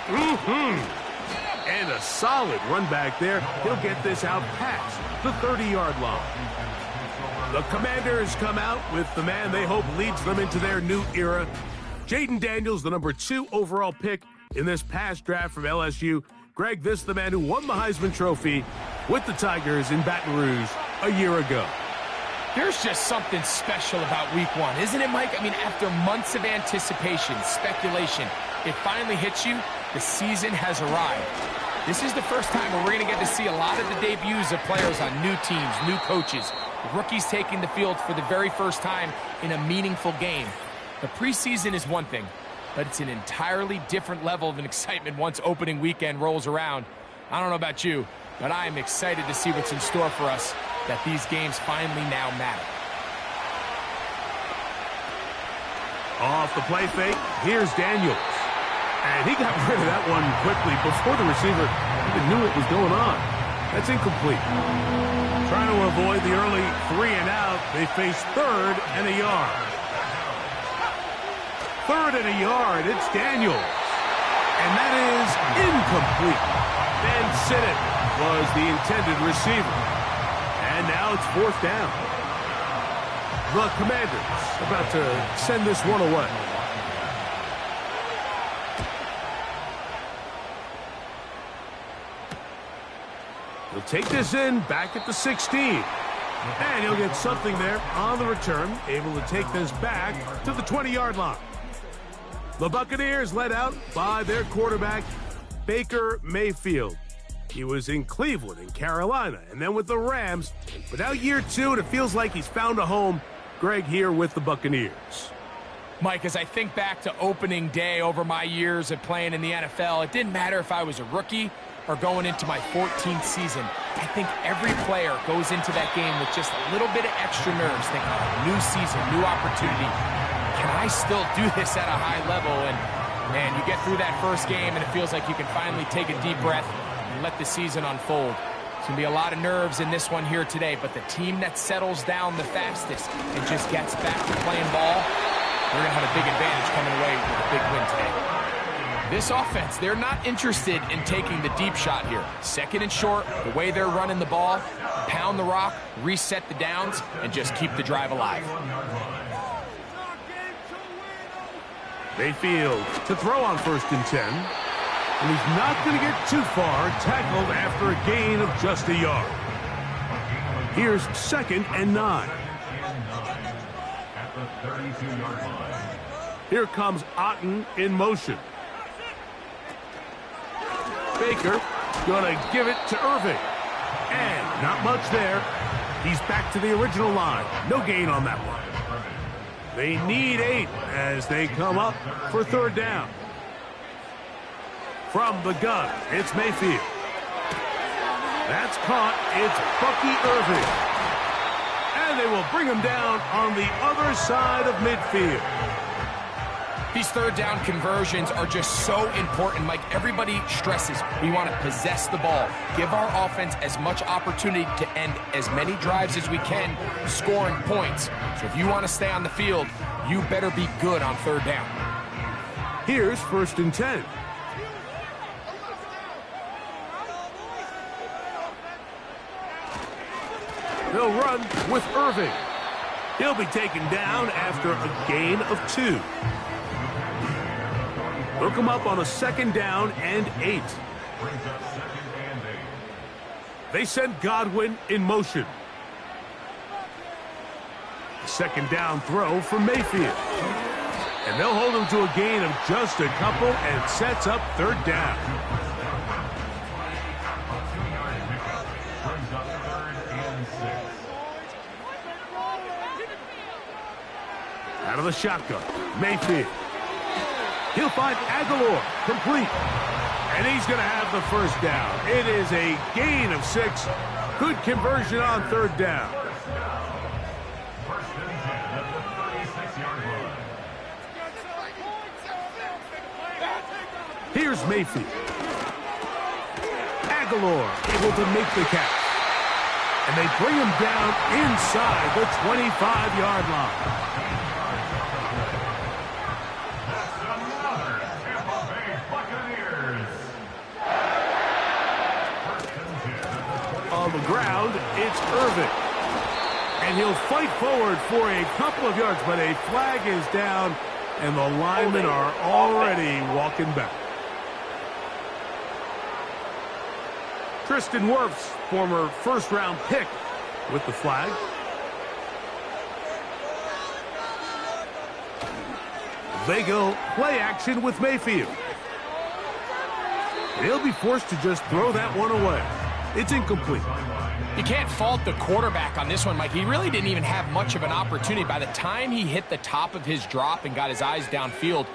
And a solid run back there. He'll get this out past the 30-yard line. The Commanders come out with the man they hope leads them into their new era. Jayden Daniels, the number 2 overall pick in this past draft from LSU. Greg, this is the man who won the Heisman Trophy with the Tigers in Baton Rouge a year ago. There's just something special about week 1, isn't it, Mike? I mean, after months of anticipation, speculation, it finally hits you. The season has arrived. This is the first time where we're going to get to see a lot of the debuts of players on new teams, new coaches, rookies taking the field for the very first time in a meaningful game. The preseason is one thing, but it's an entirely different level of excitement once opening weekend rolls around. I don't know about you, but I am excited to see what's in store for us, that these games finally now matter. Off the play fake, here's Daniels. And he got rid of that one quickly before the receiver even knew what was going on. That's incomplete. Trying to avoid the early 3 and out, they face 3rd and a yard. 3rd and a yard, it's Daniels. And that is incomplete. Van Sinnen was the intended receiver. And now it's 4th down. The Commanders about to send this one away. He'll take this in back at the 16. And he'll get something there on the return, able to take this back to the 20-yard line. The Buccaneers led out by their quarterback, Baker Mayfield. He was in Cleveland and Carolina, and then with the Rams. But now year 2, and it feels like he's found a home. Greg here with the Buccaneers. Mike, as I think back to opening day over my years of playing in the NFL, it didn't matter if I was a rookie or going into my 14th season. I think every player goes into that game with just a little bit of extra nerves, thinking, oh, new season, new opportunity. Can I still do this at a high level? And, man, you get through that first game, and it feels like you can finally take a deep breath and let the season unfold. There's going to be a lot of nerves in this one here today, but the team that settles down the fastest and just gets back to playing ball, they're going to have a big advantage coming away with a big win today. This offense, they're not interested in taking the deep shot here. 2nd and short, the way they're running the ball, pound the rock, reset the downs, and just keep the drive alive. Mayfield to throw on 1st and 10. And he's not going to get too far, tackled after a gain of just a yard. Here's 2nd and 9. Here comes Otten in motion. Baker going to give it to Irving. And not much there. He's back to the original line. No gain on that one. They need 8 as they come up for 3rd down. From the gun, it's Mayfield. That's caught. It's Bucky Irving. And they will bring him down on the other side of midfield. These 3rd down conversions are just so important, Mike. Everybody stresses we want to possess the ball, give our offense as much opportunity to end as many drives as we can, scoring points. So if you want to stay on the field, you better be good on 3rd down. Here's 1st and 10. They'll run with Irving. He'll be taken down after a gain of 2. They'll come up on a 2nd down and 8. They send Godwin in motion. A 2nd down throw for Mayfield. And they'll hold him to a gain of just a couple and sets up 3rd down. Out of the shotgun, Mayfield. He'll find Aguilar, complete. And he's going to have the 1st down. It is a gain of 6. Good conversion on 3rd down. Here's Mayfield. Aguilar able to make the catch. And they bring him down inside the 25-yard line. the ground, it's Irving. And he'll fight forward for a couple of yards, but a flag is down, and the linemen are already walking back. Tristan Wirfs, former first-round pick, with the flag. They go play action with Mayfield. He'll be forced to just throw that one away. It's incomplete. You can't fault the quarterback on this one, Mike. He really didn't even have much of an opportunity. By the time he hit the top of his drop and got his eyes downfield,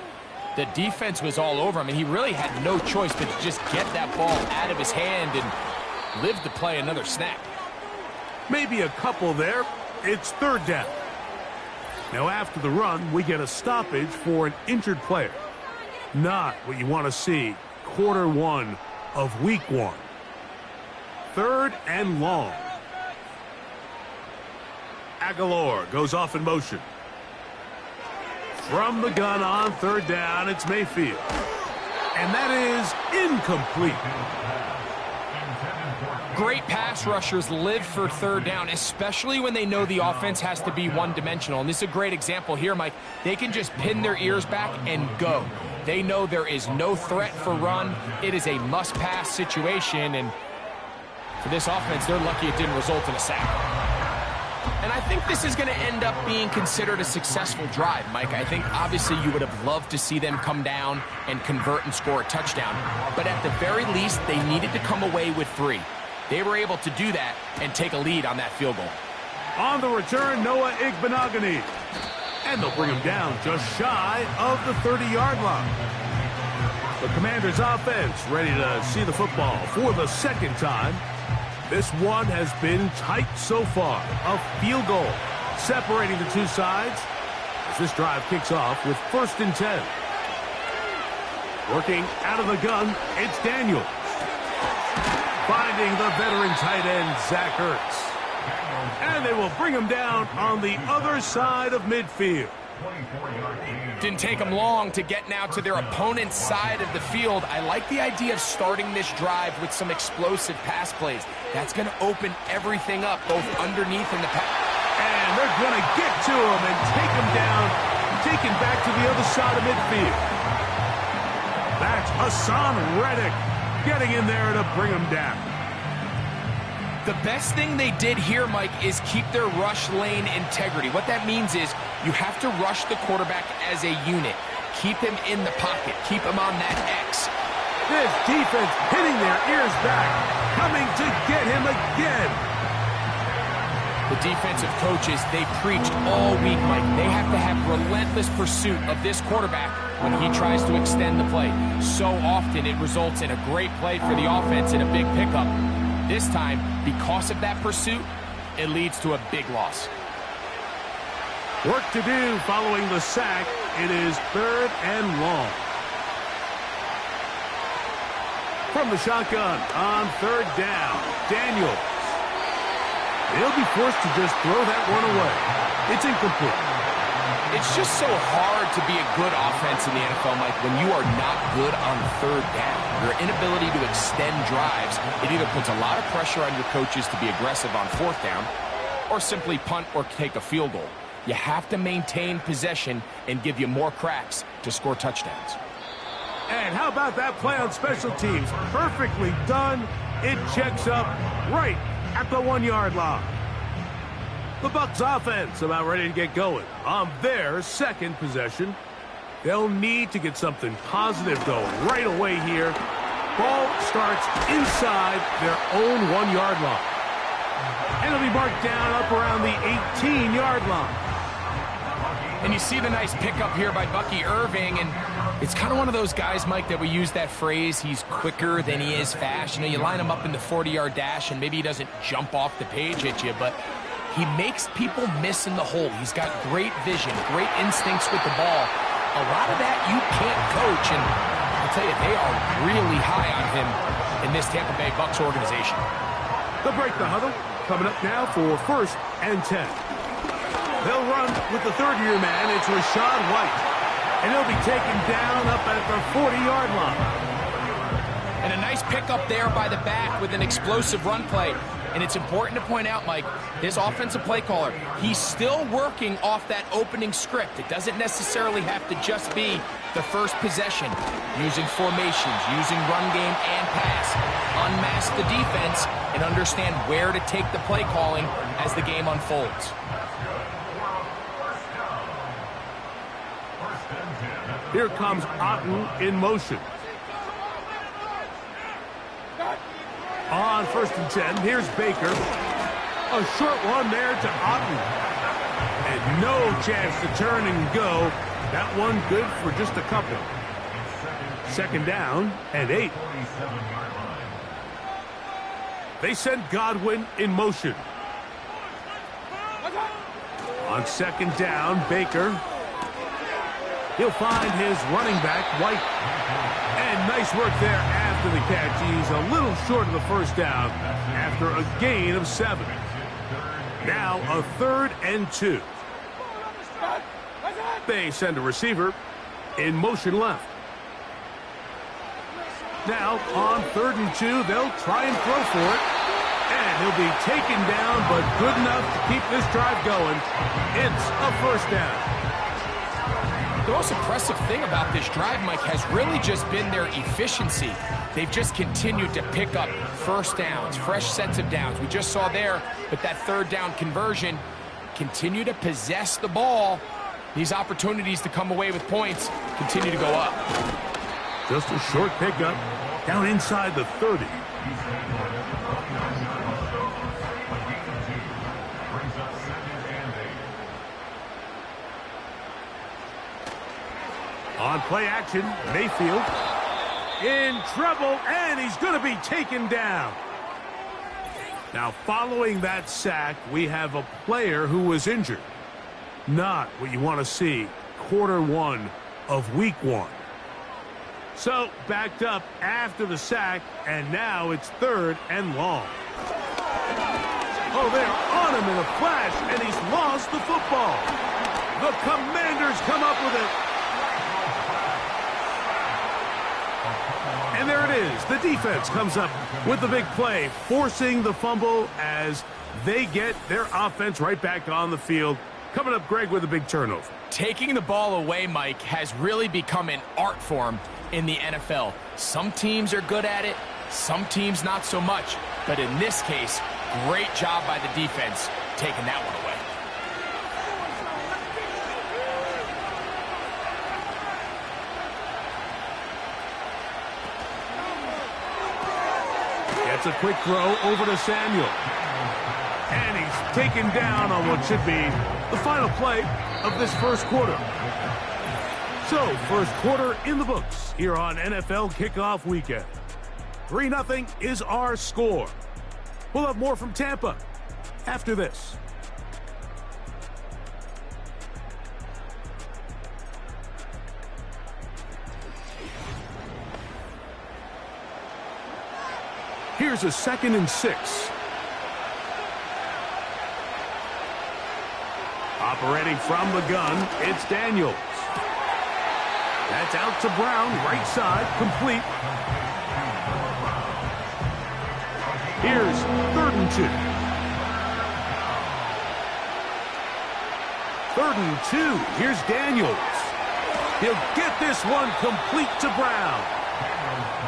the defense was all over him, and he really had no choice but to just get that ball out of his hand and live to play another snap. Maybe a couple there. It's third down. Now after the run, we get a stoppage for an injured player. Not what you want to see quarter one of week one. Third and long. Aguilar goes off in motion. From the gun on third down, it's Mayfield. And that is incomplete. Great pass rushers live for third down, especially when they know the offense has to be one-dimensional. And this is a great example here, Mike. They can just pin their ears back and go. They know there is no threat for run. It is a must-pass situation, and for this offense, they're lucky it didn't result in a sack. And I think this is going to end up being considered a successful drive, Mike. I think obviously you would have loved to see them come down and convert and score a touchdown. But at the very least, they needed to come away with 3. They were able to do that and take a lead on that field goal. On the return, Noah Igbinoghene. And they'll bring him down just shy of the 30-yard line. The Commanders' offense ready to see the football for the second time. This one has been tight so far. A field goal separating the two sides as this drive kicks off with 1st and 10. Working out of the gun, it's Daniels. Finding the veteran tight end, Zach Ertz. And they will bring him down on the other side of midfield. Didn't take them long to get now to their opponent's side of the field. I like the idea of starting this drive with some explosive pass plays. That's going to open everything up, both underneath and the pass. And they're going to get to him and take him down, take him back to the other side of midfield. That's Hassan Reddick getting in there to bring him down. The best thing they did here, Mike, is keep their rush lane integrity. What that means is you have to rush the quarterback as a unit. Keep him in the pocket. Keep him on that X. This defense hitting their ears back, coming to get him again. The defensive coaches, they preached all week, Mike. They have to have relentless pursuit of this quarterback when he tries to extend the play. So often it results in a great play for the offense and a big pickup. This time, because of that pursuit, it leads to a big loss. Work to do following the sack. It is 3rd and long. From the shotgun on 3rd down, Daniels. He'll be forced to just throw that one away. It's incomplete. It's just so hard to be a good offense in the NFL, Mike, when you are not good on 3rd down. Your inability to extend drives, it either puts a lot of pressure on your coaches to be aggressive on 4th down or simply punt or take a field goal. You have to maintain possession and give you more cracks to score touchdowns. And how about that play on special teams? Perfectly done. It checks up right at the 1-yard line. The Bucs offense about ready to get going on their second possession. They'll need to get something positive going right away here. Ball starts inside their own 1-yard line. And it'll be marked down up around the 18-yard line. And you see the nice pickup here by Bucky Irving, and it's kind of one of those guys, Mike, that we use that phrase, he's quicker than he is fast. You know, you line him up in the 40-yard dash, and maybe he doesn't jump off the page at you, but he makes people miss in the hole. He's got great vision, great instincts with the ball. A lot of that you can't coach, and I'll tell you, they are really high on him in this Tampa Bay Bucs organization. They'll break the huddle. Coming up now for 1st and 10. They'll run with the 3rd-year man. It's Rachaad White. And he'll be taken down up at the 40-yard line. And a nice pickup there by the back with an explosive run play. And it's important to point out, Mike, this offensive play caller, he's still working off that opening script. It doesn't necessarily have to just be the first possession. Using formations, using run game and pass. Unmask the defense and understand where to take the play calling as the game unfolds. Here comes Otten in motion. On 1st and 10, here's Baker. A short one there to Otten. And no chance to turn and go. That one good for just a couple. 2nd down and 8. They send Godwin in motion. On 2nd down, Baker. He'll find his running back, White. And nice work there after the catch. He's a little short of the first down after a gain of 7. Now a 3rd and 2. They send a receiver in motion left. Now on 3rd and 2, they'll try and throw for it. And he'll be taken down, but good enough to keep this drive going. It's a 1st down. The most impressive thing about this drive, Mike, has really just been their efficiency. They've just continued to pick up first downs, fresh sets of downs. We just saw there with that 3rd down conversion, continue to possess the ball. These opportunities to come away with points continue to go up. Just a short pickup down inside the 30. On play action, Mayfield in trouble, and he's going to be taken down. Now, following that sack, we have a player who was injured. Not what you want to see quarter 1 of week 1. So, backed up after the sack, and now it's 3rd and long. Oh, they're on him in a flash, and he's lost the football. The Commanders come up with it. And there it is. The defense comes up with the big play, forcing the fumble as they get their offense right back on the field. Coming up, Greg, with a big turnover. Taking the ball away, Mike, has really become an art form in the NFL. Some teams are good at it, some teams not so much. But in this case, great job by the defense taking that one away. Gets a quick throw over to Samuel. And he's taken down on what should be the final play of this first quarter. So, first quarter in the books here on NFL Kickoff Weekend. 3-0 is our score. We'll have more from Tampa after this. Here's a 2nd and 6. Operating from the gun, it's Daniels. That's out to Brown, right side, complete. Here's 3rd and 2. 3rd and 2. Here's Daniels. He'll get this one complete to Brown.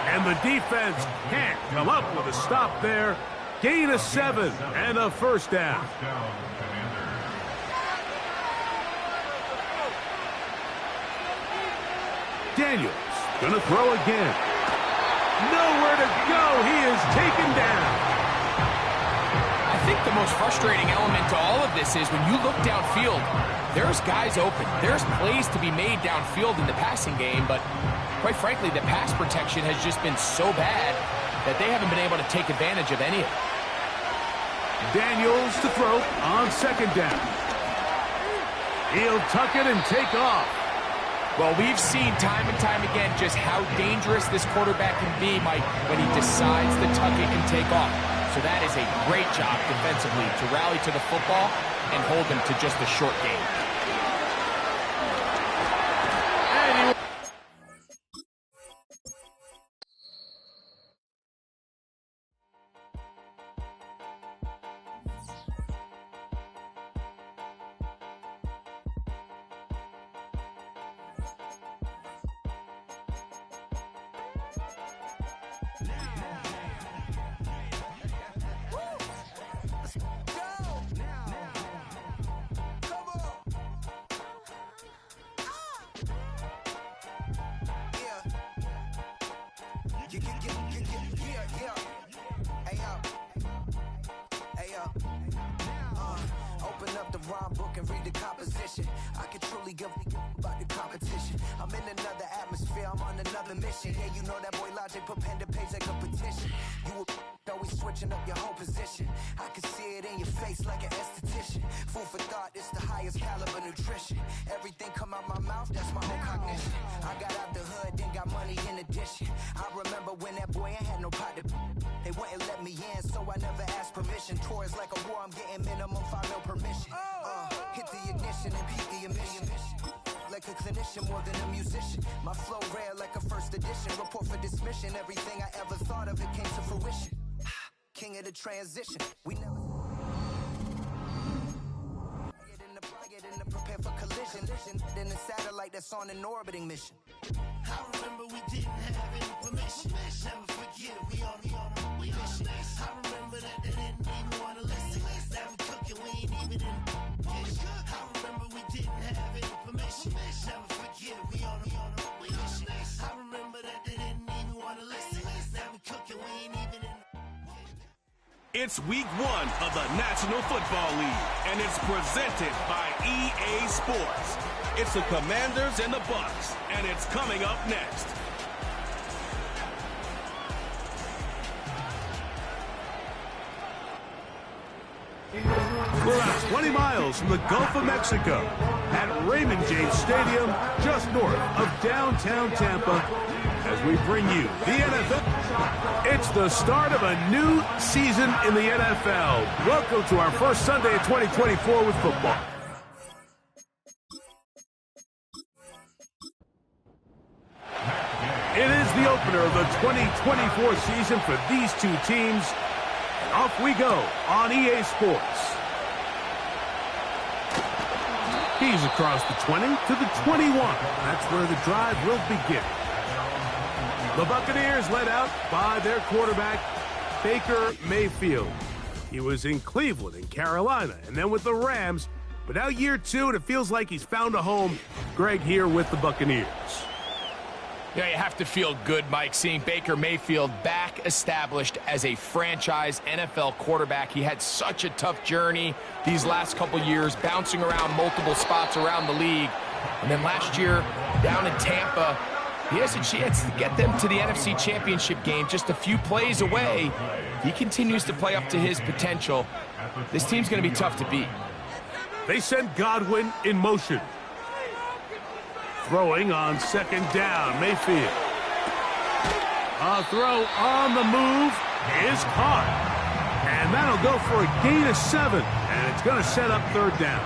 And the defense can't come up with a stop there. Gain of 7 and a 1st down. Daniels gonna throw again. Nowhere to go. He is taken down. I think the most frustrating element to all of this is when you look downfield, there's guys open. There's plays to be made downfield in the passing game, but quite frankly, the pass protection has just been so bad that they haven't been able to take advantage of any of it. Daniels to throw on 2nd down. He'll tuck it and take off. Well, we've seen time and time again just how dangerous this quarterback can be, Mike, when he decides to tuck it and take off. So that is a great job defensively to rally to the football and hold them to just a short game. rhyme book and read the composition. I can truly give about the competition. I'm in another atmosphere, I'm on another mission. Yeah, you know that boy Logic put pen to page like a petition. You always switching up your whole position. I can see it in your face like an esthetician. Food for thought, it's the highest caliber nutrition. Everything come out my mouth, that's my own cognition. I got out the hood, then got money in addition. I remember when that boy ain't had no pot to. They wouldn't let me in, so I never asked permission. Tours like a war, I'm getting minimum 5 mil permission. Hit the ignition and beat the emission. Like a clinician more than a musician. My flow rare like a first edition. Report for dismission. Everything I ever thought of, it came to fruition. King of the transition. We never get in the prepare for collision. Then the satellite that's on an orbiting mission. I remember we didn't have any permission. Never forget we on a mission. I remember that they didn't even want to listen. Now we cooking, we ain't even in the kitchen. I remember we didn't have any permission. Never forget we on a mission. I remember that they didn't even want to listen. Now we cooking, we ain't even in the It's week 1 of the National Football League, and it's presented by EA Sports. It's the Commanders and the Bucks, and it's coming up next. We're about 20 miles from the Gulf of Mexico at Raymond James Stadium, just north of downtown Tampa, as we bring you the NFL. It's the start of a new season in the NFL. Welcome to our first Sunday of 2024 with football. It is the opener of the 2024 season for these two teams. Off we go on EA Sports. He's across the 20 to the 21. That's where the drive will begin. The Buccaneers led out by their quarterback, Baker Mayfield. He was in Cleveland and Carolina, and then with the Rams. But now year 2, and it feels like he's found a home. Greg here with the Buccaneers. Yeah, you have to feel good, Mike, seeing Baker Mayfield back established as a franchise NFL quarterback. He had such a tough journey these last couple years, bouncing around multiple spots around the league. And then last year, down in Tampa, he has a chance to get them to the NFC Championship game just a few plays away. He continues to play up to his potential. This team's going to be tough to beat. They send Godwin in motion. Throwing on second down, Mayfield. A throw on the move is caught. And that'll go for a gain of 7. And it's going to set up third down.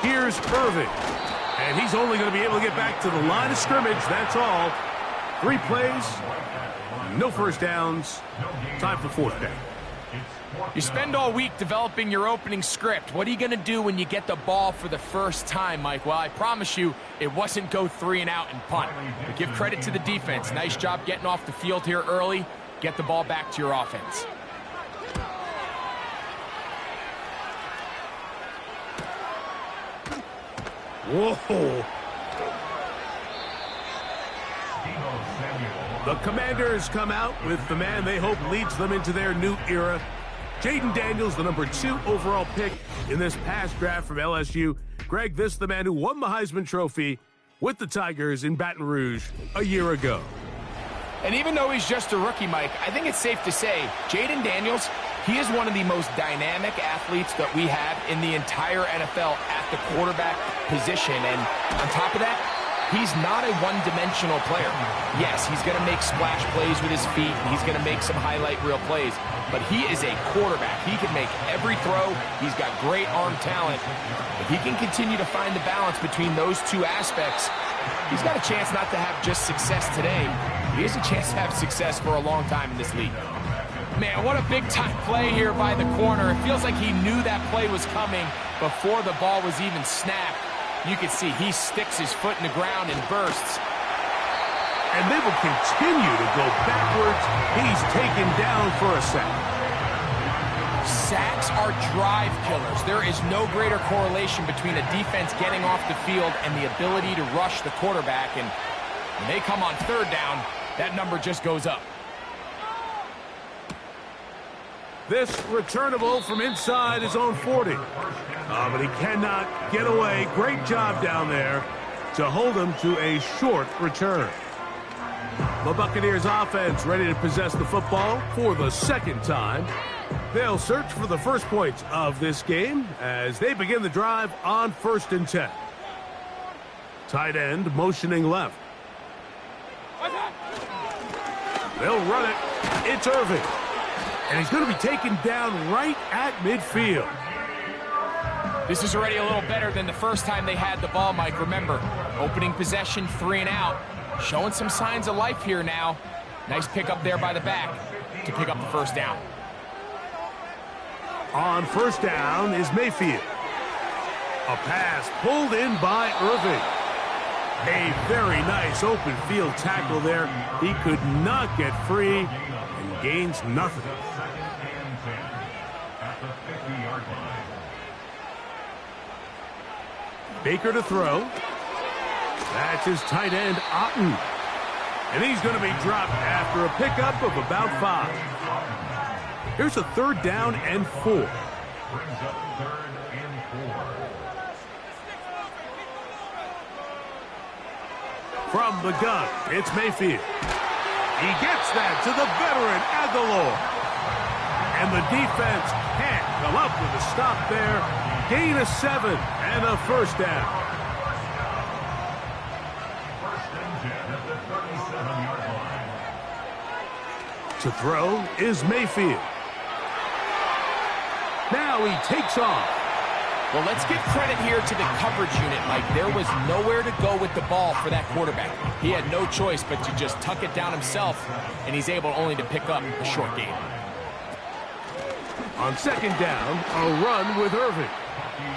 Here's Irving. And he's only going to be able to get back to the line of scrimmage. That's all. 3 plays, no first downs. Time for fourth down. You spend all week developing your opening script. What are you going to do when you get the ball for the first time, Mike? Well, I promise you, it wasn't go 3 and out and punt. But give credit to the defense. Nice job getting off the field here early. Get the ball back to your offense. Whoa. The Commanders come out with the man they hope leads them into their new era. Jayden Daniels, the number 2 overall pick in this past draft from LSU. Greg, this is the man who won the Heisman Trophy with the Tigers in Baton Rouge a year ago. And even though he's just a rookie, Mike, I think it's safe to say Jayden Daniels, he is one of the most dynamic athletes that we have in the entire NFL at the quarterback position. And on top of that, he's not a one-dimensional player. Yes, he's going to make splash plays with his feet. He's going to make some highlight reel plays. But he is a quarterback. He can make every throw. He's got great arm talent. If he can continue to find the balance between those 2 aspects, he's got a chance not to have just success today. He has a chance to have success for a long time in this league. Man, what a big-time play here by the corner. It feels like he knew that play was coming before the ball was even snapped. You can see he sticks his foot in the ground and bursts. And they will continue to go backwards. He's taken down for a sack. Sacks are drive killers. There is no greater correlation between a defense getting off the field and the ability to rush the quarterback. And when they come on third down, that number just goes up. This returnable from inside his own 40. But he cannot get away. Great job down there to hold him to a short return. The Buccaneers offense ready to possess the football for the second time. They'll search for the first points of this game as they begin the drive on 1st and 10. Tight end motioning left. They'll run it. It's Irving. And he's going to be taken down right at midfield. This is already a little better than the first time they had the ball, Mike. Remember, opening possession, 3 and out. Showing some signs of life here now. Nice pick up there by the back to pick up the first down. On 1st down is Mayfield. A pass pulled in by Irving. A very nice open field tackle there. He could not get free and gains nothing. Baker to throw. That's his tight end, Otten. And he's going to be dropped after a pickup of about 5. Here's a 3rd down and 4. From the gun, it's Mayfield. He gets that to the veteran, Aguilar. And the defense can't come up with a stop there. Gain of 7 and a 1st down. To throw is Mayfield. Now he takes off. Well, let's give credit here to the coverage unit, Mike. There was nowhere to go with the ball for that quarterback. He had no choice but to just tuck it down himself, and he's able only to pick up a short gain. On 2nd down, a run with Irving.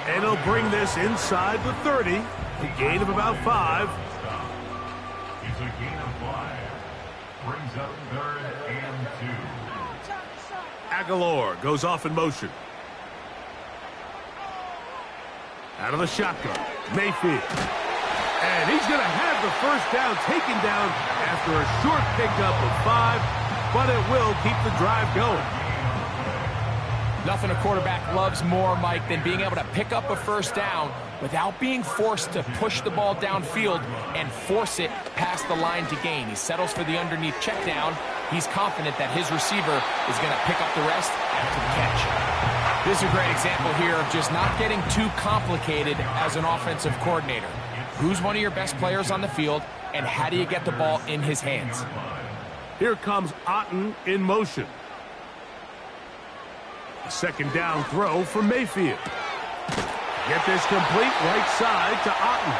And he'll bring this inside the 30. A gain of about 5. It's a gain of 5. Brings up 3rd and 2. Aguilar goes off in motion. Out of the shotgun, Mayfield. And he's going to have the first down taken down after a short pickup of 5, but it will keep the drive going. Nothing a quarterback loves more, Mike, than being able to pick up a first down without being forced to push the ball downfield and force it past the line to gain. He settles for the underneath check down. He's confident that his receiver is going to pick up the rest after the catch. This is a great example here of just not getting too complicated as an offensive coordinator. Who's one of your best players on the field, and how do you get the ball in his hands? Here comes Otten in motion. A 2nd down throw for Mayfield. Get this complete right side to Otten.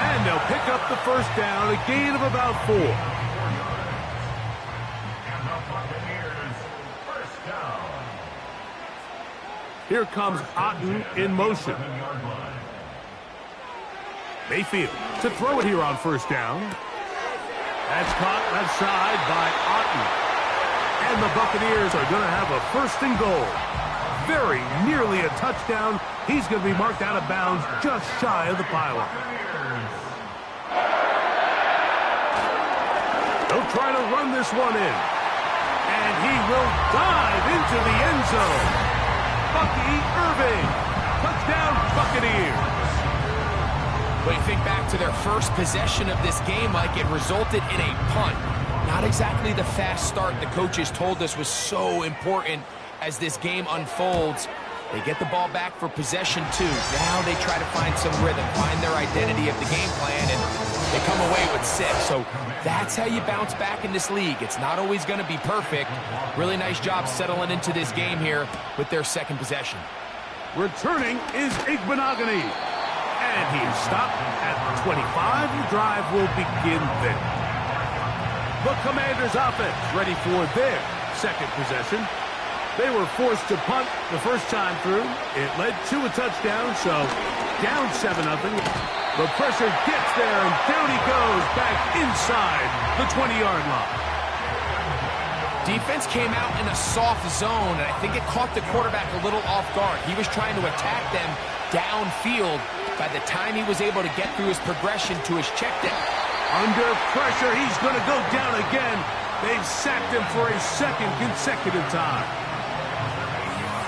And they'll pick up the first down, a gain of about 4. Here comes Otten in motion. Mayfield to throw it here on 1st down. That's caught left side by Otten. And the Buccaneers are going to have a 1st and goal. Very nearly a touchdown. He's going to be marked out of bounds just shy of the pylon. They'll try to run this one in. And he will dive into the end zone. Bucky Irving. Touchdown, Buccaneers. When you think back to their first possession of this game, Mike, it resulted in a punt. Not exactly the fast start the coaches told us was so important as this game unfolds. They get the ball back for possession 2. Now they try to find some rhythm, find their identity of the game plan, and they come away with 6. So that's how you bounce back in this league. It's not always going to be perfect. Really nice job settling into this game here with their 2nd possession. Returning is Igbenogany. And he is stopped at the 25. The drive will begin there. The Commanders' offense ready for their 2nd possession. They were forced to punt the first time through. It led to a touchdown, so down 7-0. The pressure gets there, and down he goes back inside the 20-yard line. Defense came out in a soft zone, and I think it caught the quarterback a little off guard. He was trying to attack them downfield. By the time he was able to get through his progression to his check down. Under pressure, he's going to go down again. They've sacked him for a 2nd consecutive time.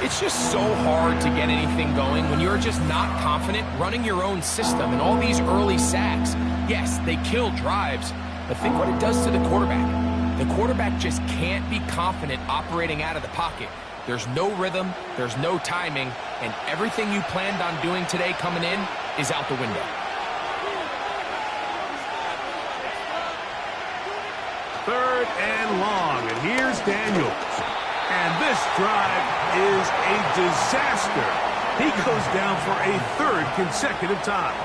It's just so hard to get anything going when you're just not confident running your own system. And all these early sacks, yes, they kill drives, but think what it does to the quarterback. The quarterback just can't be confident operating out of the pocket. There's no rhythm, there's no timing, and everything you planned on doing today coming in is out the window. Third and long, and here's Daniels. And this drive is a disaster. He goes down for a third consecutive time.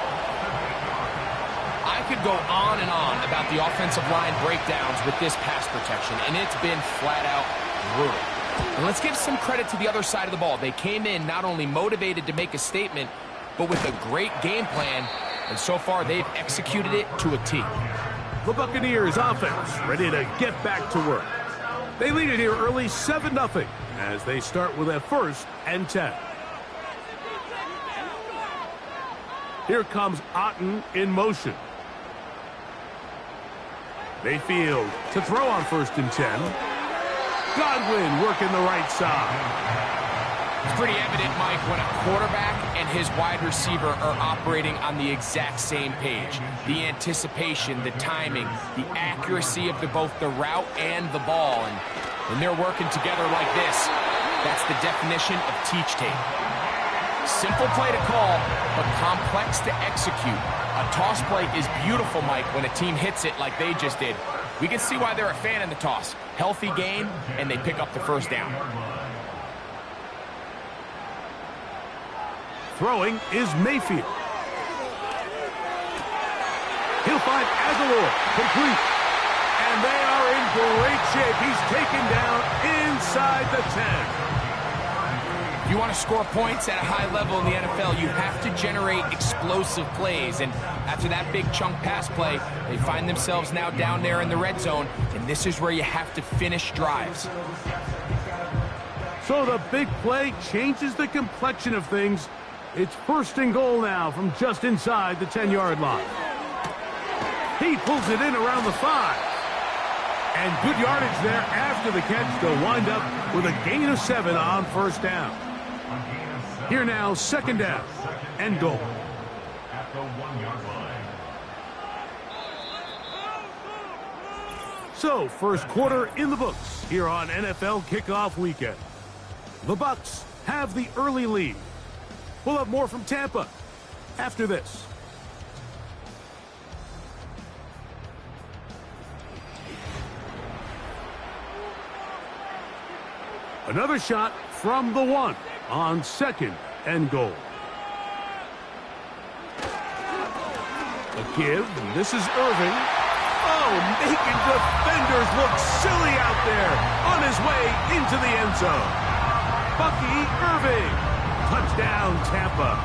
I could go on and on about the offensive line breakdowns with this pass protection, and it's been flat out brutal. And let's give some credit to the other side of the ball. They came in not only motivated to make a statement, but with a great game plan, and so far they've executed it to a T. The Buccaneers offense ready to get back to work. They lead it here early 7-0 as they start with a 1st and 10. Here comes Otten in motion. Mayfield to throw on 1st and 10. Godwin working the right side. It's pretty evident, Mike, when a quarterback and his wide receiver are operating on the exact same page. The anticipation, the timing, the accuracy of both the route and the ball. And when they're working together like this, that's the definition of teach tape. Simple play to call, but complex to execute. A toss play is beautiful, Mike, when a team hits it like they just did. We can see why they're a fan in the toss. Healthy game, and they pick up the 1st down. Throwing is Mayfield. He'll find Aguilar, complete. And they are in great shape. He's taken down inside the 10. If you want to score points at a high level in the NFL, you have to generate explosive plays. And after that big chunk pass play, they find themselves now down there in the red zone. And this is where you have to finish drives. So the big play changes the complexion of things. It's 1st and goal now from just inside the 10-yard line. He pulls it in around the 5. And good yardage there after the catch to wind up with a gain of 7 on 1st down. Here now, 2nd down and goal. At the 1-yard line. So, 1st quarter in the books here on NFL Kickoff Weekend. The Bucs have the early lead. We'll have more from Tampa after this. Another shot from the 1 on 2nd and goal. A give. This is Irving. Oh, making defenders look silly out there on his way into the end zone. Bucky Irving. Touchdown, Tampa.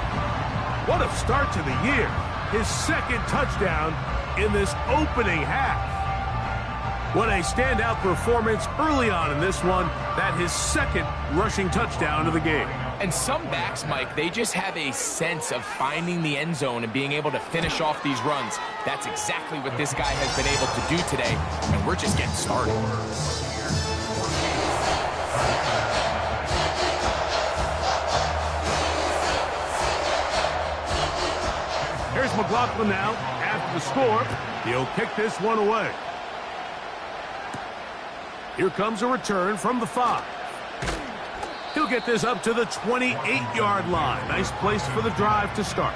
What a start to the year. His 2nd touchdown in this opening half. What a standout performance early on in this one. That his 2nd rushing touchdown of the game. And some backs, Mike, they just have a sense of finding the end zone and being able to finish off these runs. That's exactly what this guy has been able to do today, and we're just getting started. Here's McLaughlin now. After the score, he'll kick this one away. Here comes a return from the 5. He'll get this up to the 28-yard line. Nice place for the drive to start.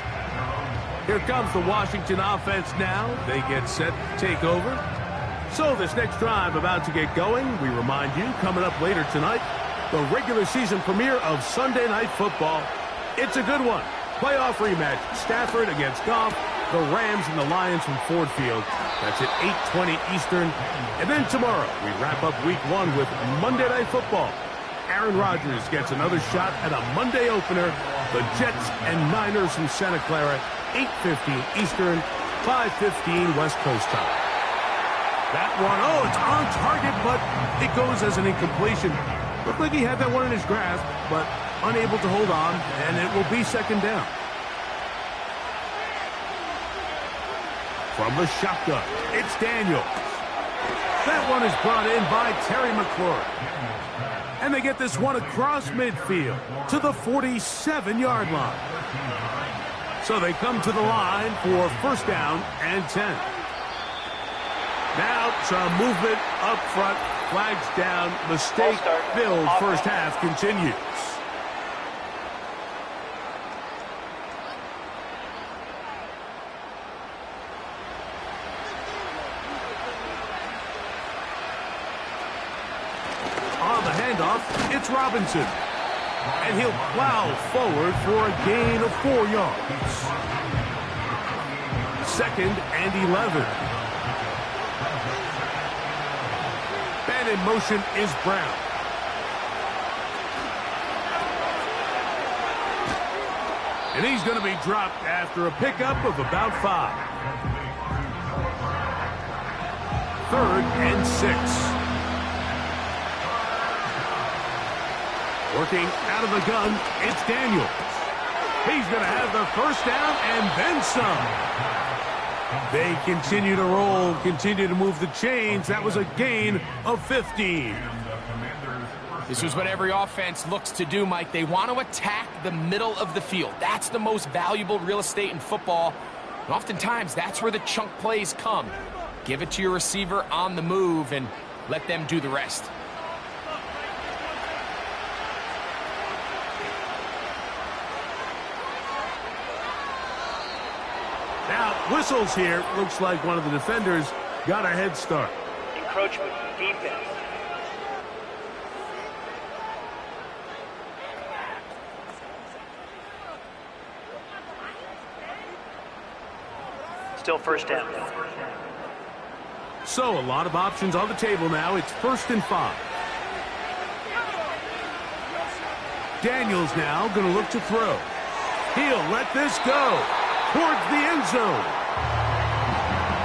Here comes the Washington offense now. They get set to take over. So this next drive about to get going. We remind you, coming up later tonight, the regular season premiere of Sunday Night Football. It's a good one. Playoff rematch, Stafford against Goff, the Rams and the Lions from Ford Field. That's at 8:20 Eastern. And then tomorrow, we wrap up Week 1 with Monday Night Football. Aaron Rodgers gets another shot at a Monday opener. The Jets and Niners from Santa Clara, 8:15 Eastern, 5:15 West Coast time. That one, oh, it's on target, but it goes as an incompletion. Looked like he had that one in his grasp, but unable to hold on, and it will be 2nd down. From the shotgun, it's Daniels. That one is brought in by Terry McLaurin. And they get this one across midfield to the 47-yard line. So they come to the line for first down and 10. Now some movement up front. Flags down. Mistake-filled first half continues. On the handoff, it's Robinson. And he'll plow forward for a gain of 4 yards. 2nd and 11. And in motion is Brown. And he's going to be dropped after a pickup of about 5. 3rd and 6. Working out of the gun, it's Daniels. He's going to have the first down and then some. They continue to roll, continue to move the chains. That was a gain of 15. This is what every offense looks to do, Mike. They want to attack the middle of the field. That's the most valuable real estate in football. And oftentimes, that's where the chunk plays come. Give it to your receiver on the move and let them do the rest. Now, whistles here. Looks like one of the defenders got a head start. Encroachment, defense. Still first down. So, a lot of options on the table now. It's 1st and 5. Daniels now going to look to throw. He'll let this go towards the end zone.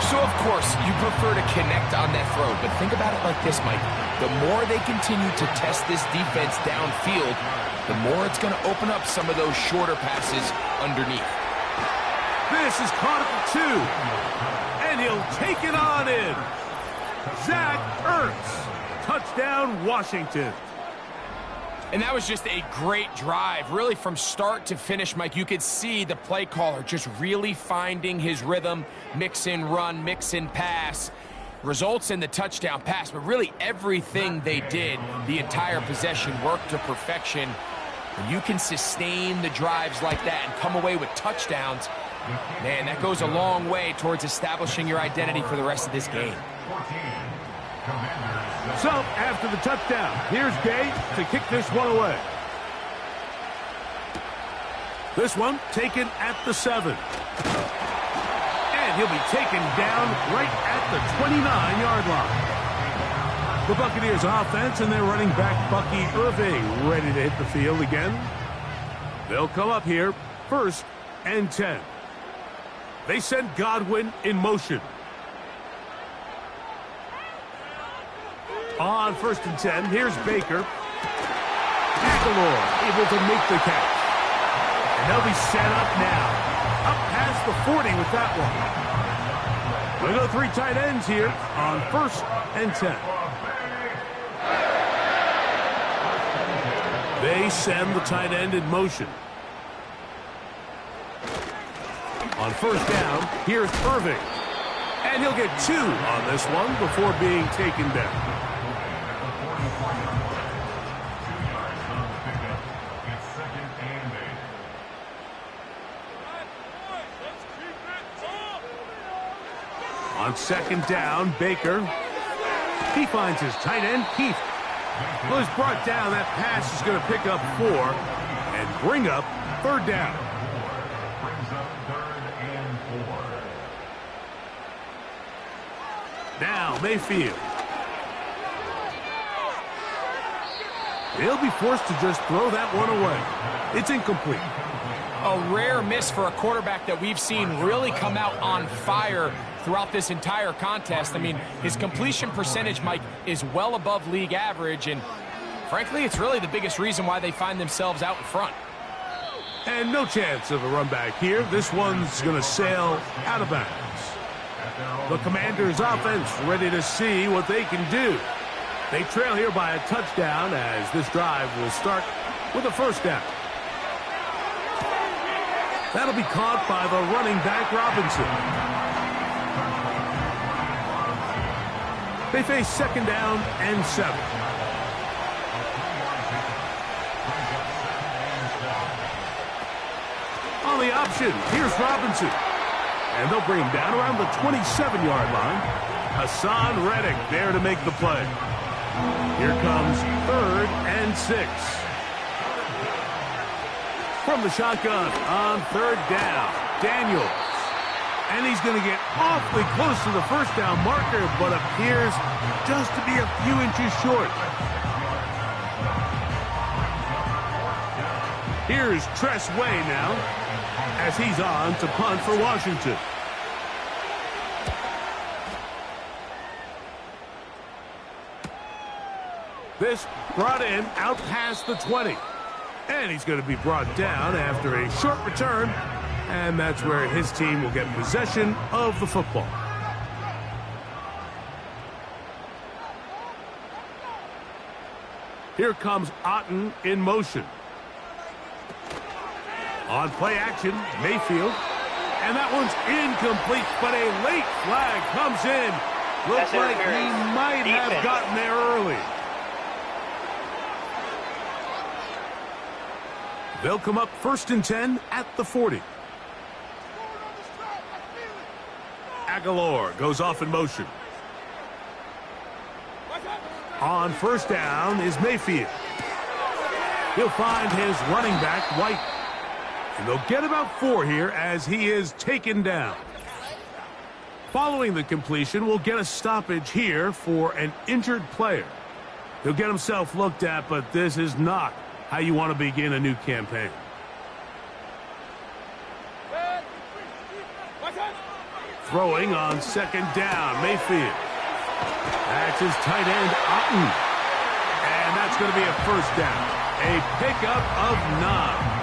So, of course, you prefer to connect on that throw, but think about it like this, Mike. The more they continue to test this defense downfield, the more it's going to open up some of those shorter passes underneath. This is caught at the 2, and he'll take it on in. Zach Ertz, touchdown Washington. And that was just a great drive, really from start to finish, Mike. You could see the play caller just really finding his rhythm, mix in run, mix in pass. Results in the touchdown pass, but really everything they did, the entire possession worked to perfection. When you can sustain the drives like that and come away with touchdowns, man, that goes a long way towards establishing your identity for the rest of this game. So, after the touchdown, here's Gay to kick this one away. This one taken at the 7. And he'll be taken down right at the 29-yard line. The Buccaneers offense and their running back Bucky Irving ready to hit the field again. They'll come up here, 1st and 10. They send Godwin in motion. On 1st and 10, here's Baker. Aguilar able to make the catch. And they'll be set up now. Up past the 40 with that one. We'll go 3 tight ends here on 1st and 10. They send the tight end in motion. On 1st down, here's Irving. And he'll get 2 on this one before being taken down. On 2nd down, Baker. He finds his tight end, Keith. Well, he's brought down. That pass is going to pick up 4 and bring up 3rd down. Now, Mayfield. He'll be forced to just throw that one away. It's incomplete. A rare miss for a quarterback that we've seen really come out on fire throughout this entire contest. I mean, his completion percentage, Mike, is well above league average, and frankly, it's really the biggest reason why they find themselves out in front. And no chance of a run back here. This one's going to sail out of bounds. The Commanders' offense ready to see what they can do. They trail here by a touchdown as this drive will start with a first down. That'll be caught by the running back, Robinson. They face second down and 7. On the option, here's Robinson. And they'll bring him down around the 27-yard line. Hassan Reddick there to make the play. Here comes 3rd and 6. From the shotgun on 3rd down, Daniels. And he's going to get awfully close to the first down marker, but appears just to be a few inches short. Here's Tress Way now, as he's on to punt for Washington. This brought in out past the 20. And he's going to be brought down after a short return. And that's where his team will get possession of the football. Here comes Otten in motion. On play action, Mayfield. And that one's incomplete, but a late flag comes in. Looks like he might have gotten there early. They'll come up 1st and 10 at the 40. Aguilar goes off in motion. On 1st down is Mayfield. He'll find his running back, White. And they'll get about 4 here as he is taken down. Following the completion, we'll get a stoppage here for an injured player. He'll get himself looked at, but this is not how you want to begin a new campaign. Throwing on 2nd down, Mayfield. That's his tight end, Otten. And that's going to be a 1st down. A pickup of 9.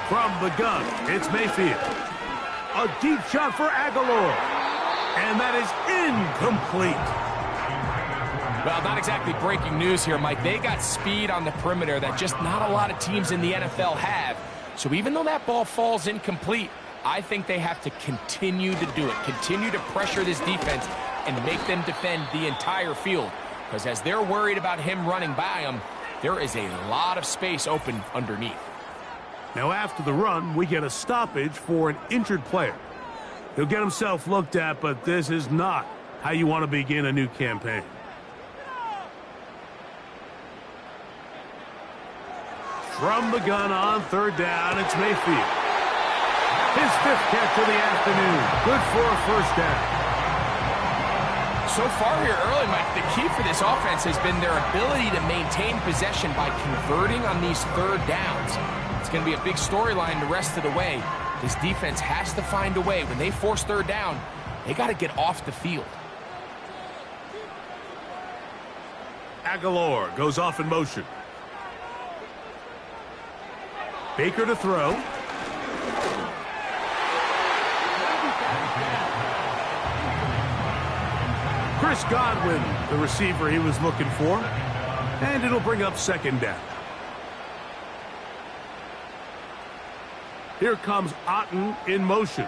From the gun, it's Mayfield. A deep shot for Aguilar. And that is incomplete. Well, not exactly breaking news here, Mike. They got speed on the perimeter that just not a lot of teams in the NFL have. So even though that ball falls incomplete, I think they have to continue to do it. Continue to pressure this defense and make them defend the entire field. Because as they're worried about him running by them, there is a lot of space open underneath. Now after the run, we get a stoppage for an injured player. He'll get himself looked at, but this is not how you want to begin a new campaign. From the gun on 3rd down, it's Mayfield. His 5th catch of the afternoon. Good for a 1st down. So far here early, Mike, the key for this offense has been their ability to maintain possession by converting on these 3rd downs. It's going to be a big storyline the rest of the way. This defense has to find a way. When they force 3rd down, they got to get off the field. Aguilar goes off in motion. Baker to throw. Chris Godwin, the receiver he was looking for. And it'll bring up 2nd down. Here comes Otten in motion.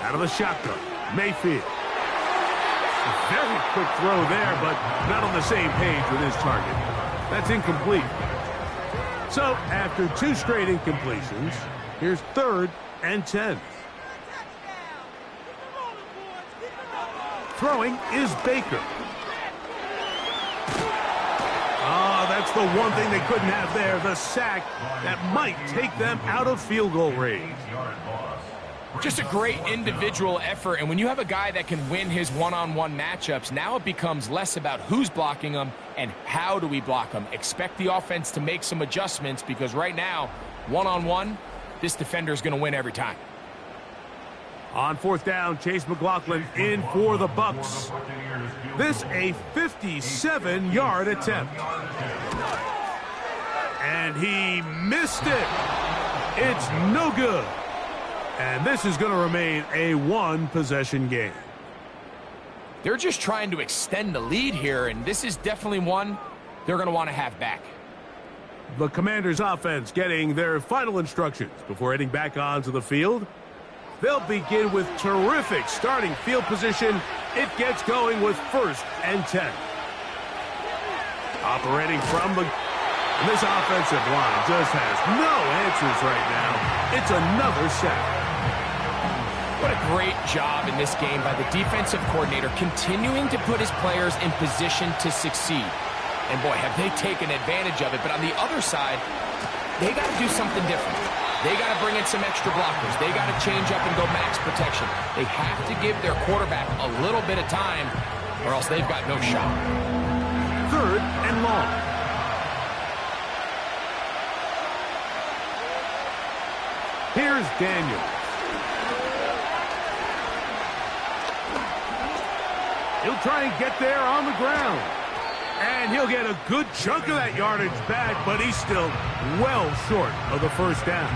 Out of the shotgun, Mayfield. A very quick throw there, but not on the same page with his target. That's incomplete. So, after 2 straight incompletions, here's 3rd and 10. Throwing is Baker. That's the one thing they couldn't have there, the sack that might take them out of field goal range. Just a great individual effort, and when you have a guy that can win his one-on-one matchups, now it becomes less about who's blocking him and how do we block him. Expect the offense to make some adjustments because right now, one-on-one, this defender is going to win every time. On 4th down, Chase McLaughlin in for the Bucks. This a 57-yard attempt. And he missed it. It's no good. And this is going to remain a one-possession game. They're just trying to extend the lead here, and this is definitely one they're going to want to have back. The Commanders' offense getting their final instructions before heading back onto the field. They'll begin with terrific starting field position. It gets going with 1st and 10. Operating from the... And this offensive line just has no answers right now. It's another sack. What a great job in this game by the defensive coordinator, continuing to put his players in position to succeed. And boy, have they taken advantage of it. But on the other side, they got to do something different. They got to bring in some extra blockers. They got to change up and go max protection. They have to give their quarterback a little bit of time, or else they've got no shot. 3rd and long. Here's Daniel. He'll try and get there on the ground. And he'll get a good chunk of that yardage back, but he's still well short of the 1st down.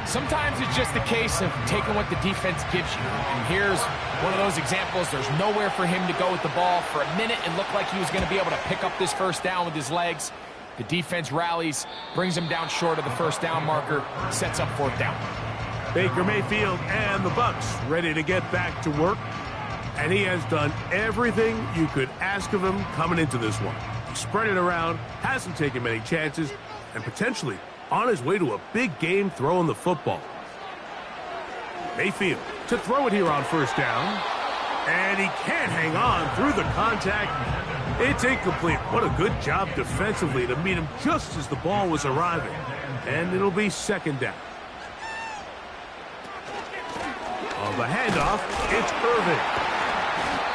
Sometimes it's just a case of taking what the defense gives you. And here's one of those examples. There's nowhere for him to go with the ball. For a minute, it looked like he was going to be able to pick up this 1st down with his legs. The defense rallies, brings him down short of the 1st down marker, sets up 4th down. Baker Mayfield and the Bucs ready to get back to work. And he has done everything you could ask of him coming into this one. Spread it around, hasn't taken many chances, and potentially on his way to a big game throwing the football. Mayfield to throw it here on 1st down. And he can't hang on through the contact. It's incomplete. What a good job defensively to meet him just as the ball was arriving. And it'll be 2nd down. On the handoff, it's Irvin.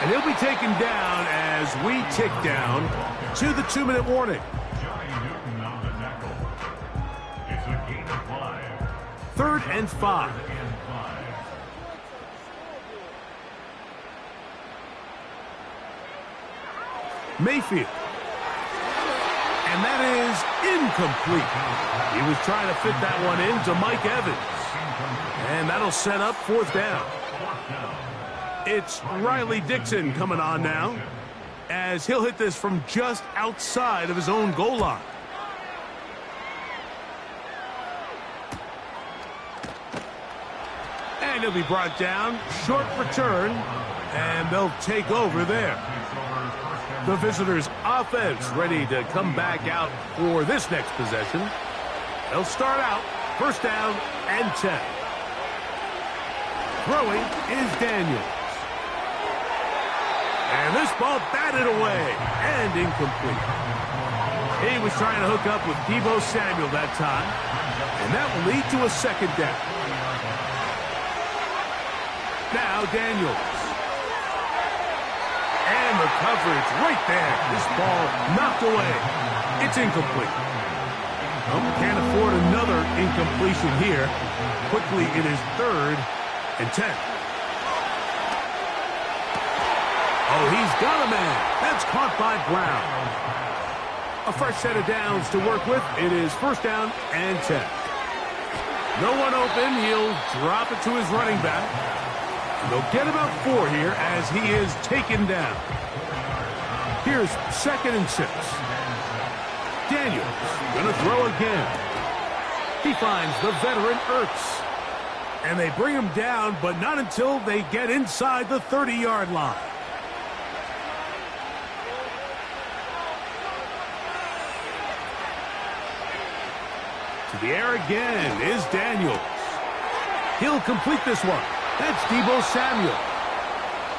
And he'll be taken down as we tick down to the 2-minute warning. Johnny Newton on the tackle. It's a gain of 5. 3rd and 5. Mayfield. And that is incomplete. He was trying to fit that one into Mike Evans. And that'll set up 4th down. It's Riley Dixon coming on now, as he'll hit this from just outside of his own goal line. And he'll be brought down, short return, and they'll take over there. The visitors' offense ready to come back out for this next possession. They'll start out 1st down and 10. Throwing is Daniels. And this ball batted away and incomplete. He was trying to hook up with Deebo Samuel that time, and that will lead to a 2nd down. Now Daniels. And the coverage right there. This ball knocked away. It's incomplete. Well, can't afford another incompletion here. Quickly it is 3rd and 10. Oh, he's got a man. That's caught by Brown. A fresh set of downs to work with. It is 1st down and 10. No one open. He'll drop it to his running back. They'll get about 4 here as he is taken down. Here's 2nd and 6. Daniels going to throw again. He finds the veteran Ertz. And they bring him down, but not until they get inside the 30-yard line. To the air again is Daniels. He'll complete this one. That's Deebo Samuel.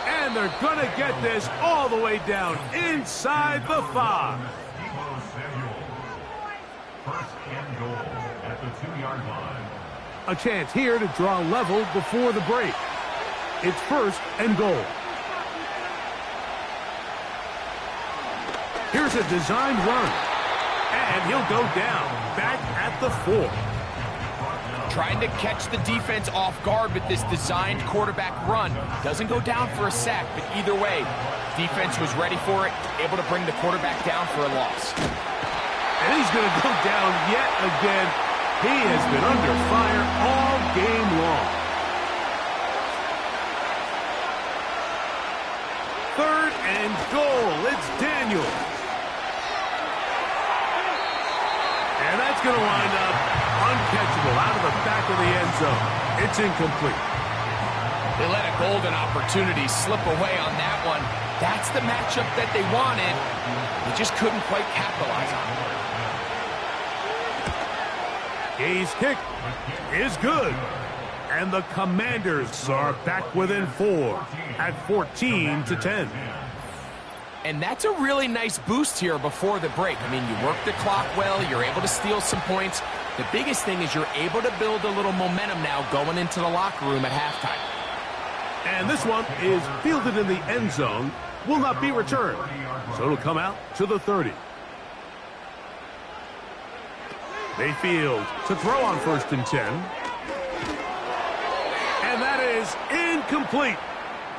And they're going to get this all the way down inside the 5. Deebo Samuel. 1st and goal at the 2-yard line. A chance here to draw level before the break. It's 1st and goal. Here's a designed run. And he'll go down back at the 4. Trying to catch the defense off guard with this designed quarterback run. Doesn't go down for a sack, but either way, defense was ready for it, able to bring the quarterback down for a loss. And he's going to go down yet again. He has been under fire all game long. Third and goal. It's Daniels. And that's going to wind up uncatchable out of the back of the end zone. It's incomplete. They let a golden opportunity slip away on that one. That's the matchup that they wanted. They just couldn't quite capitalize on it. Gay's kick is good. And the Commanders are back within 4 at 14-10. And that's a really nice boost here before the break. I mean, you work the clock well. You're able to steal some points. The biggest thing is you're able to build a little momentum now going into the locker room at halftime. And this one is fielded in the end zone. Will not be returned. So it'll come out to the 30. Mayfield to throw on 1st and 10. And that is incomplete.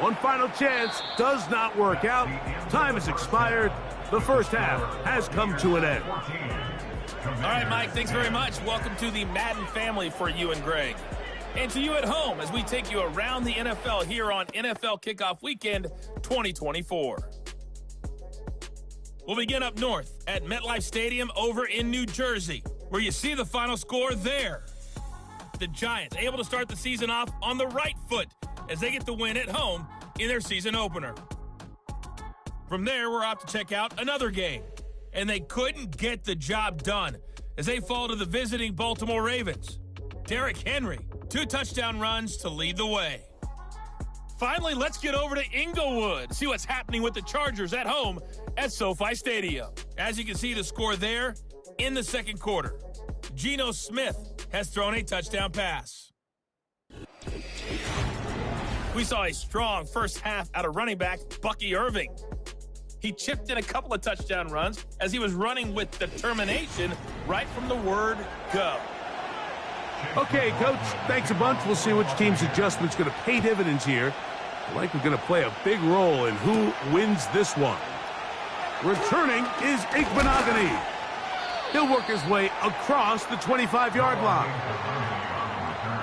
One final chance does not work out. Time has expired. The first half has come to an end. All right, Mike, thanks very much. Welcome to the Madden family for you and Greg. And to you at home as we take you around the NFL here on NFL Kickoff Weekend 2024. We'll begin up north at MetLife Stadium over in New Jersey, where you see the final score there. The Giants able to start the season off on the right foot as they get the win at home in their season opener. From there, we're off to check out another game, and they couldn't get the job done as they fall to the visiting Baltimore Ravens. Derrick Henry, 2 touchdown runs to lead the way. Finally, let's get over to Inglewood, see what's happening with the Chargers at home at SoFi Stadium. As you can see, the score there in the second quarter. Geno Smith has thrown a touchdown pass. We saw a strong first half out of running back Bucky Irving. He chipped in a couple of touchdown runs as he was running with determination right from the word go. Okay, Coach, thanks a bunch. We'll see which team's adjustment's going to pay dividends here. I like we're going to play a big role in who wins this one. Returning is Igbenogany. He'll work his way across the 25-yard line.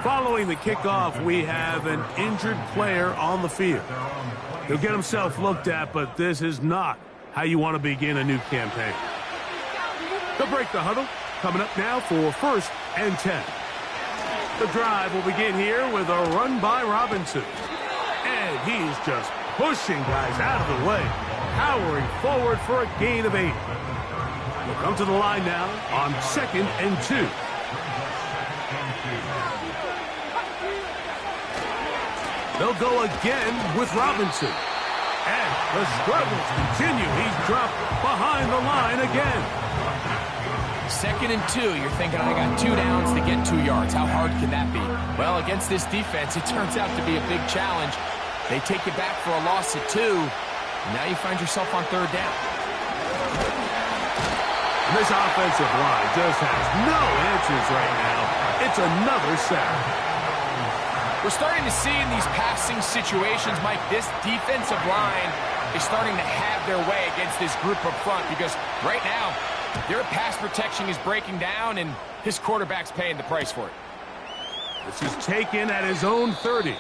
Following the kickoff, we have an injured player on the field. He'll get himself looked at, but this is not how you want to begin a new campaign. They'll break the huddle. Coming up now for 1st and 10. The drive will begin here with a run by Robinson. And he's just pushing guys out of the way, powering forward for a gain of 8. We'll come to the line now on 2nd and 2. They'll go again with Robinson. And the struggles continue. He's dropped behind the line again. 2nd and 2, you're thinking, I got 2 downs to get 2 yards. How hard can that be? Well, against this defense, it turns out to be a big challenge. They take you back for a loss at 2. And now you find yourself on 3rd down. This offensive line just has no answers right now. It's another sack. We're starting to see in these passing situations, Mike, this defensive line is starting to have their way against this group up front because right now, their pass protection is breaking down, and his quarterback's paying the price for it. This is taken at his own 30.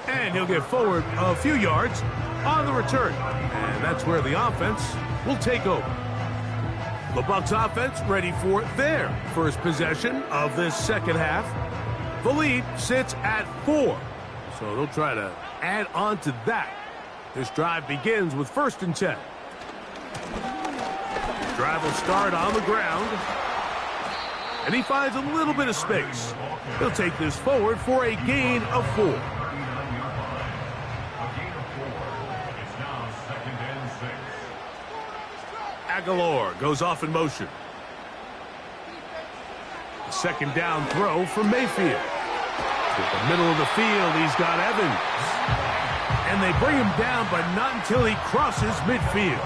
And he'll get forward a few yards on the return. And that's where the offense will take over. The Bucs offense ready for their first possession of this second half. The lead sits at 4. So they'll try to add on to that. This drive begins with 1st and 10. Drive will start on the ground. And he finds a little bit of space. He'll take this forward for a gain of 4. Aguilar goes off in motion. The 2nd down throw from Mayfield. To the middle of the field, he's got Evans. And they bring him down, but not until he crosses midfield.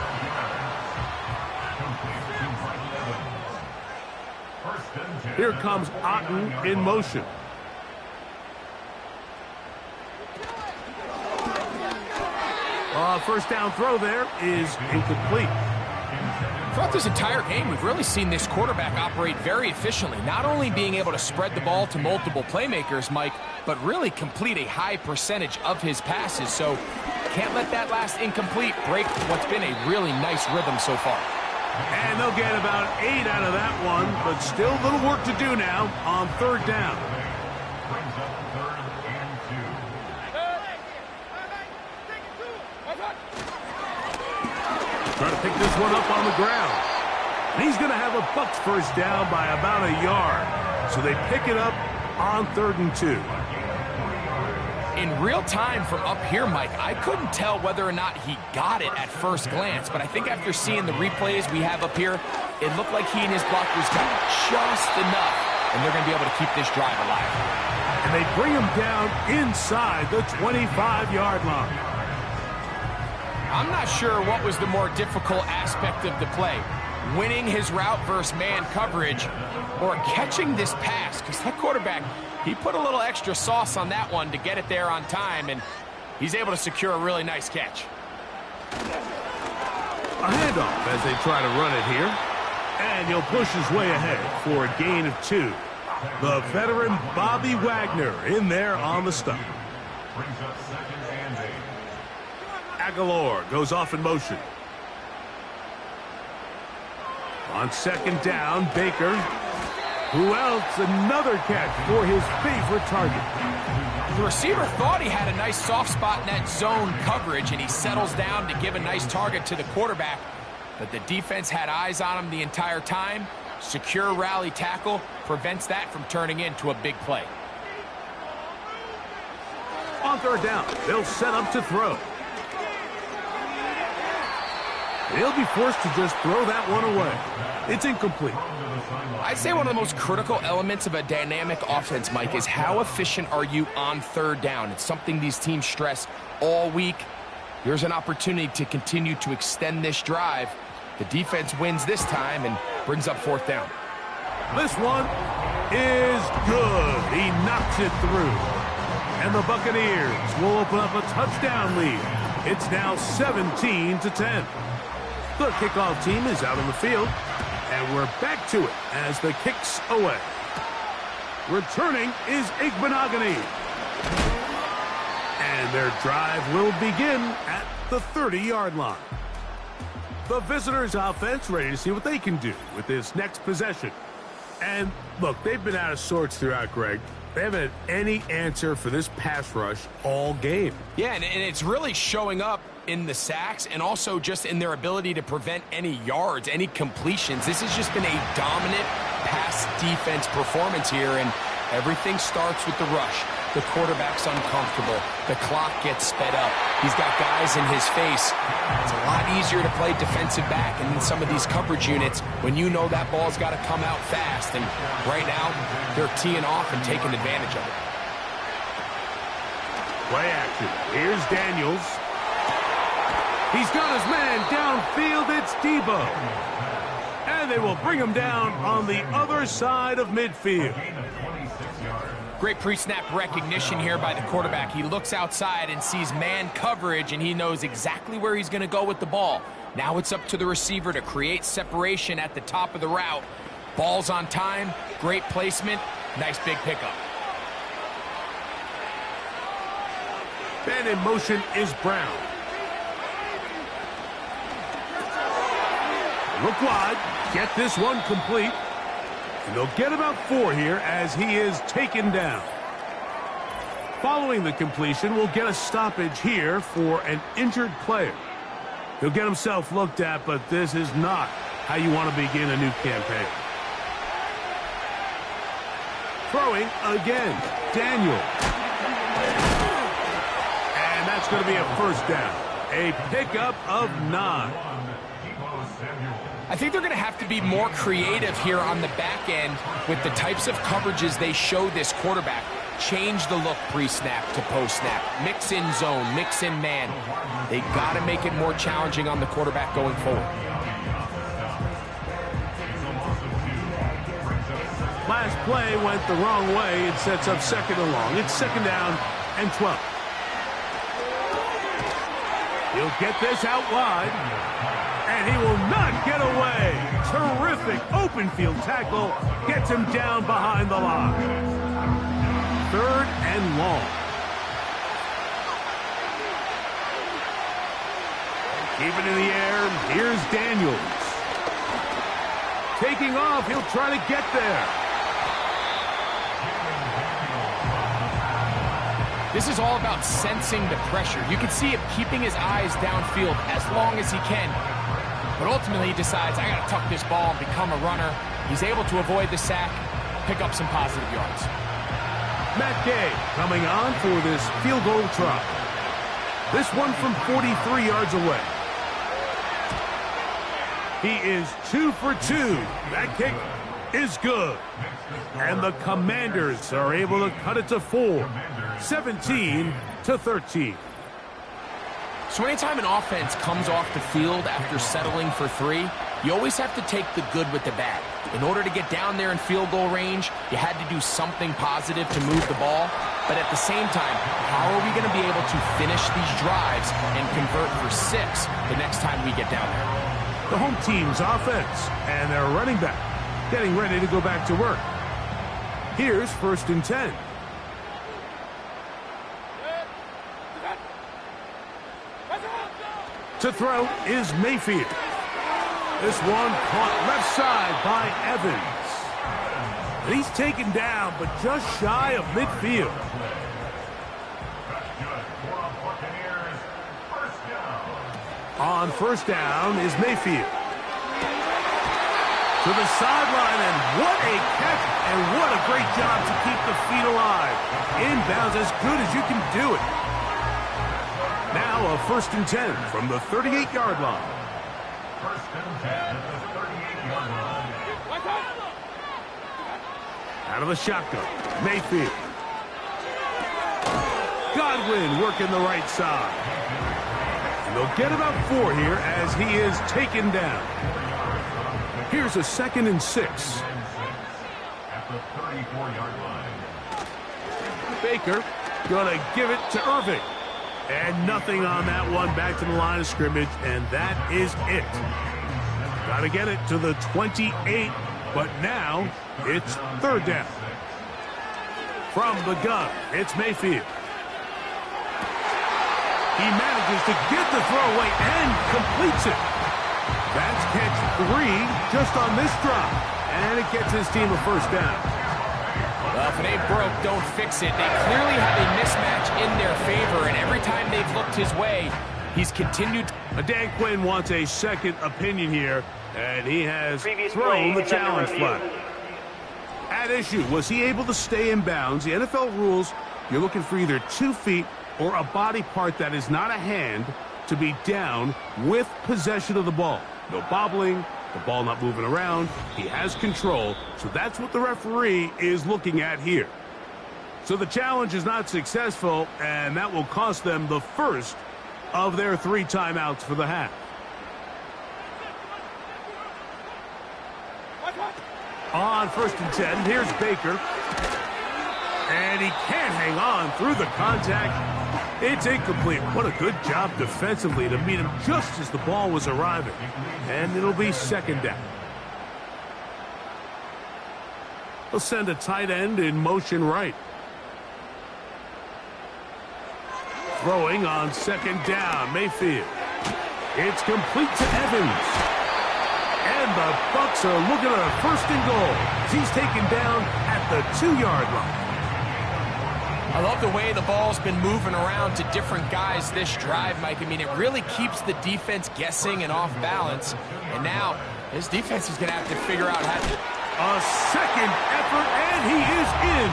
Here comes Otten in motion. First down throw there is incomplete. Throughout this entire game, we've really seen this quarterback operate very efficiently, not only being able to spread the ball to multiple playmakers, Mike, but really complete a high percentage of his passes. So can't let that last incomplete break what's been a really nice rhythm so far. And they'll get about 8 out of that one, but still a little work to do now on third down. Brings up third and 2. Trying to pick this one up on the ground. And he's going to have a Bucs first down by about a yard. So they pick it up on 3rd and 2. In real time from up here, Mike, I couldn't tell whether or not he got it at first glance, but I think after seeing the replays we have up here, it looked like he and his blockers got just enough, and they're going to be able to keep this drive alive. And they bring him down inside the 25-yard line. I'm not sure what was the more difficult aspect of the play, winning his route versus man coverage or catching this pass, because that quarterback, he put a little extra sauce on that one to get it there on time, and he's able to secure a really nice catch. A handoff as they try to run it here. And he'll push his way ahead for a gain of 2. The veteran Bobby Wagner in there on the stop. Brings up 2nd and 8. Aguilar goes off in motion. On 2nd down, Baker. Who else? Another catch for his favorite target. The receiver thought he had a nice soft spot in that zone coverage, and he settles down to give a nice target to the quarterback. But the defense had eyes on him the entire time. Secure rally tackle prevents that from turning into a big play. On 3rd down, they'll set up to throw. He'll be forced to just throw that one away. It's incomplete. I'd say one of the most critical elements of a dynamic offense, Mike, is how efficient are you on 3rd down. It's something these teams stress all week. Here's an opportunity to continue to extend this drive. The defense wins this time and brings up 4th down. This one is good. He knocks it through. And the Buccaneers will open up a touchdown lead. It's now 17-10. The kickoff team is out on the field, and we're back to it as the kick's away. Returning is Igbenogany. And their drive will begin at the 30-yard line. The visitors' offense ready to see what they can do with this next possession. And look, they've been out of sorts throughout, Greg. They haven't had any answer for this pass rush all game. Yeah, and it's really showing up in the sacks and also just in their ability to prevent any yards, any completions. This has just been a dominant pass defense performance here, and everything starts with the rush. The quarterback's uncomfortable. The clock gets sped up. He's got guys in his face. It's a lot easier to play defensive back and in some of these coverage units when you know that ball's got to come out fast. And right now, they're teeing off and taking advantage of it. Play action. Here's Daniels. He's got his man downfield. It's Debo. And they will bring him down on the other side of midfield. Great pre-snap recognition here by the quarterback. He looks outside and sees man coverage, and he knows exactly where he's going to go with the ball. Now it's up to the receiver to create separation at the top of the route. Ball's on time, great placement, nice big pickup. And in motion is Brown. Look wide, get this one complete. And they'll get about 4 here as he is taken down. Following the completion, we'll get a stoppage here for an injured player. He'll get himself looked at, but this is not how you want to begin a new campaign. Throwing again, Daniel. And that's going to be a first down. A pickup of 9. I think they're going to have to be more creative here on the back end with the types of coverages they show this quarterback. Change the look pre-snap to post-snap. Mix in zone, mix in man. They got to make it more challenging on the quarterback going forward. Last play went the wrong way. It sets up 2nd and long. It's 2nd down and 12. He'll get this out wide. And he will not get away. Terrific open field tackle. Gets him down behind the line. 3rd and long. Keep it in the air. Here's Daniels. Taking off. He'll try to get there. This is all about sensing the pressure. You can see him keeping his eyes downfield as long as he can. But ultimately he decides, I got to tuck this ball and become a runner. He's able to avoid the sack, pick up some positive yards. Matt Gay coming on for this field goal try. This one from 43 yards away. He is 2 for 2. That kick is good. And the Commanders are able to cut it to 4. 17-13. So anytime an offense comes off the field after settling for 3, you always have to take the good with the bad. In order to get down there in field goal range, you had to do something positive to move the ball. But at the same time, how are we going to be able to finish these drives and convert for 6 the next time we get down there? The home team's offense and their running back getting ready to go back to work. Here's 1st and 10. To throw is Mayfield. This one caught left side by Evans. And he's taken down, but just shy of midfield. On 1st down is Mayfield. To the sideline, and what a catch, and what a great job to keep the feet alive. Inbounds as good as you can do it. Now a 1st and 10 from the 38-yard line. 1st and 10 at the 38-yard line. Out of the shotgun, Mayfield. Godwin working the right side. And they'll get about 4 here as he is taken down. Here's a 2nd and 6. At the 34-yard line. Baker gonna give it to Irving. And nothing on that one. Back to the line of scrimmage, and that is it. Got to get it to the 28, but now it's 3rd down. From the gun, it's Mayfield. He manages to get the throw away and completes it. That's catch 3 just on this drive, and it gets his team a 1st down. Well, if it ain't broke, don't fix it. They clearly have a mismatch in their favor, and every time they've looked his way, he's continued. Dan Quinn wants a second opinion here, and he has thrown the challenge flag. At issue, was he able to stay in bounds? The NFL rules, you're looking for either 2 feet or a body part that is not a hand to be down with possession of the ball. No bobbling. The ball not moving around. He has control. So that's what the referee is looking at here. So the challenge is not successful, and that will cost them the first of their 3 timeouts for the half. On 1st and 10, here's Baker. And he can't hang on through the contact. It's incomplete. What a good job defensively to meet him just as the ball was arriving. And it'll be 2nd down. He'll send a tight end in motion right. Throwing on 2nd down, Mayfield. It's complete to Evans. And the Bucs are looking at a 1st and goal. He's taken down at the 2-yard line. I love the way the ball's been moving around to different guys this drive, Mike. I mean, it really keeps the defense guessing and off balance. And now, this defense is going to have to figure out how to... A second effort, and he is in.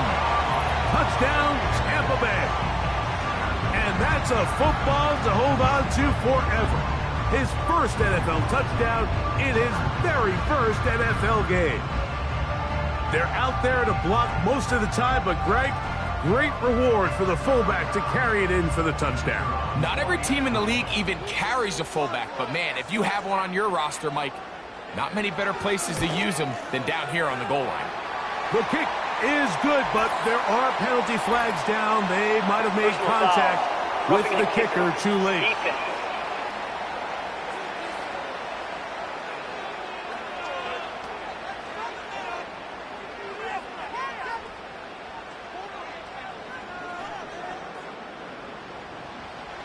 Touchdown, Tampa Bay. And that's a football to hold on to forever. His first NFL touchdown in his very first NFL game. They're out there to block most of the time, but Greg, great reward for the fullback to carry it in for the touchdown. Not every team in the league even carries a fullback, but man, if you have one on your roster, Mike, not many better places to use them than down here on the goal line. The kick is good, but there are penalty flags down. They might have made contact with the kicker too late.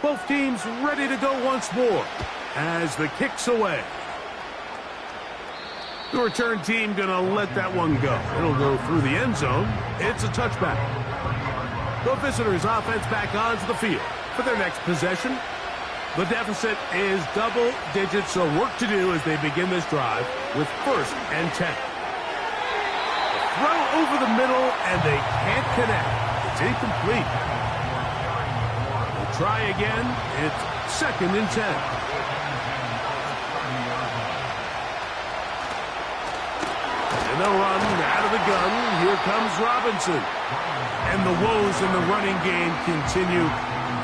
Both teams ready to go once more as the kick's away. The return team going to let that one go. It'll go through the end zone. It's a touchback. The visitors' offense back onto the field for their next possession. The deficit is double digits, so work to do as they begin this drive with 1st and 10. Throw over the middle, and they can't connect. It's incomplete. We'll try again. It's 2nd and 10. And they'll run out of the gun. Here comes Robinson. And the woes in the running game continue